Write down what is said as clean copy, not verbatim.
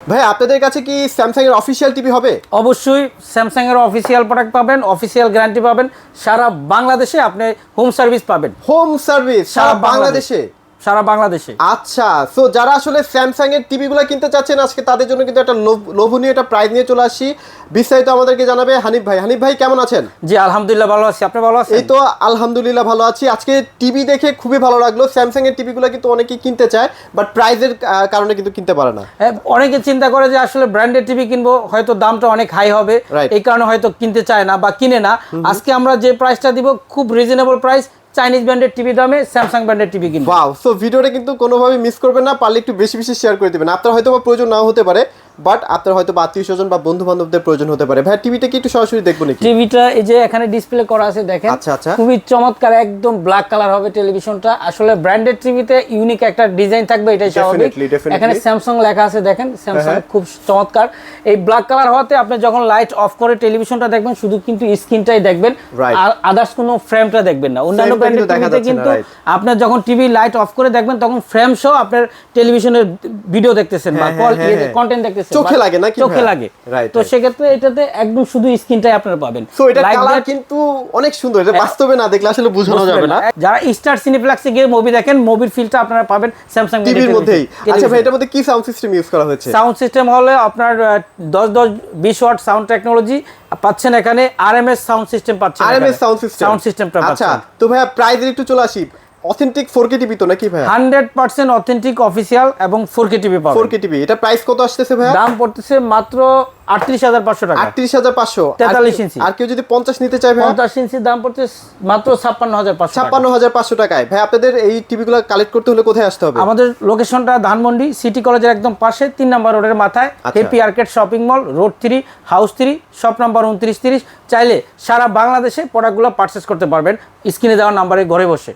ভাই আপনাদের কাছে কি স্যামসাং এর অফিসিয়াল টিভি হবে? অবশ্যই স্যামসাং এর অফিসিয়াল প্রোডাক্ট পাবেন, অফিসিয়াল গ্যারান্টি পাবেন, সারা বাংলাদেশে আপনি হোম সার্ভিস পাবেন। হোম সার্ভিস সারা বাংলাদেশে? সারা বাংলাদেশে। আচ্ছা, সো যারা আসলে স্যামসাং এর টিভিগুলো কিনতে চাচ্ছেন আজকে তাদের জন্য কিন্তু একটা লোভনীয় একটা প্রাইস নিয়ে চলে আসি। বিস্তারিত আমাদেরকে জানাবে হানিফ ভাই। হানিফ ভাই কেমন আছেন? জি আলহামদুলিল্লাহ ভালো আছি, আপনি ভালো আছেন? এই তো আলহামদুলিল্লাহ ভালো আছি। আজকে টিভি দেখে খুবই ভালো লাগলো। স্যামসাং এর টিভিগুলো কিন্তু অনেকেই কিনতে চায়, বাট প্রাইসের কারণে কিন্তু কিনতে পারে না। অনেকে চিন্তা করে যে আসলে ব্র্যান্ডেড টিভি কিনবো, হয়তো দামটা অনেক হাই হবে, এই কারণে হয়তো কিনতে চায় না বা কিনে না। আজকে আমরা যে প্রাইসটা দিব খুব রিজনেবল প্রাইস, চাইনিজ ব্র্যান্ডের টিভি দামে স্যামসাং ব্র্যান্ডের টিভি কিনবো। ওয়াও, সো ভিডিওটা কিন্তু কোনোভাবে মিস করবেন না, পারলে একটু বেশি বেশি শেয়ার করে দিবেন। আপনার হয়তো বা প্রয়োজন নাও হতে পারে, বাট আপনার হয়তো আত্মীয় স্বজন বা বন্ধু বান্ধবদের প্রয়োজন হতে পারে। ভাই টিভিটা কি একটু সরাসরি দেখবো নাকি? টিভিটা এই যে এখানে ডিসপ্লে করা আছে দেখেন। আচ্ছা আচ্ছা, খুবই চমৎকার, একদম ব্ল্যাক কালার হবে টেলিভিশনটা। আসলে ব্র্যান্ডেড টিভিতে ইউনিক একটা ডিজাইন থাকবে, এটাই স্বাভাবিক। এখানে স্যামসাং লেখা আছে দেখেন, স্যামসাং খুব চমৎকার। এই ব্ল্যাক কালার হওয়াতে আপনি যখন লাইট অফ করে টেলিভিশনটা দেখবেন শুধু কিন্তু স্ক্রিনটাই দেখবেন, আর আদার্স কোনো ফ্রেমটা দেখবেন না। অন্যান্য ব্র্যান্ডেড টিভিতে কিন্তু আপনার যখন টিভি লাইট অফ করে দেখবেন তখন ফ্রেম সহ আপনার টেলিভিশনের ভিডিও দেখতেছেন বা কন্টেন্ট দেখতেছেন, চোখে লাগে না, চোখে লাগে। তো সেক্ষেত্রে এটাতে একদম শুধু স্ক্রিনটাই আপনারা পাবেন। সো এটা কালার কিন্তু অনেক সুন্দর, এটা বাস্তবে না দেখলে আসলে বোঝানো যাবে না। যারা স্টার সিনেপ্লেক্সে গিয়ে মুভি দেখেন, মুভির ফিলটা আপনারা পাবেন স্যামসাং টিভির মধ্যেই। আচ্ছা ভাই, এটার মধ্যে কি সাউন্ড সিস্টেম ইউজ করা হয়েছে? সাউন্ড সিস্টেম হলো আপনার 10-20 ওয়াট সাউন্ড টেকনোলজি পাচ্ছেন এখানে, আরএমএস সাউন্ড সিস্টেম পাচ্ছেন। আরএমএস সাউন্ড সিস্টেমটা আচ্ছা, তো ভাইয়া প্রাইসের একটু চলে আসি। অথেন্টিক 4K টিভি তো নাকি ভাই? 100% অথেন্টিক অফিসিয়াল এবং 4K টিভি পাবেন। 4K টিভি এটা প্রাইস কত আসতেছে ভাই? দাম পড়তেছে মাত্র 38,500 টাকা। 38,500, 43 ইঞ্চি। আর কেউ যদি 50 নিতে চায় ভাই? 50 ইঞ্চির দাম পড়ছে মাত্র 56,500 টাকা। 56,500 টাকায়। ভাই আপনাদের এই টিভিগুলো কালেক্ট করতে হলে কোথায় আসতে হবে? আমাদের লোকেশনটা ধানমন্ডি সিটি কলেজের একদম পাশে 3 নম্বর রোডের মাথায়, happy arcade shopping mall, road 3, house 3, shop number 2930। চাইলে সারা বাংলাদেশে প্রোডাক্টগুলো পারচেজ করতে পারবেন স্ক্রিনে দেওয়া নাম্বারে ঘরে বসে।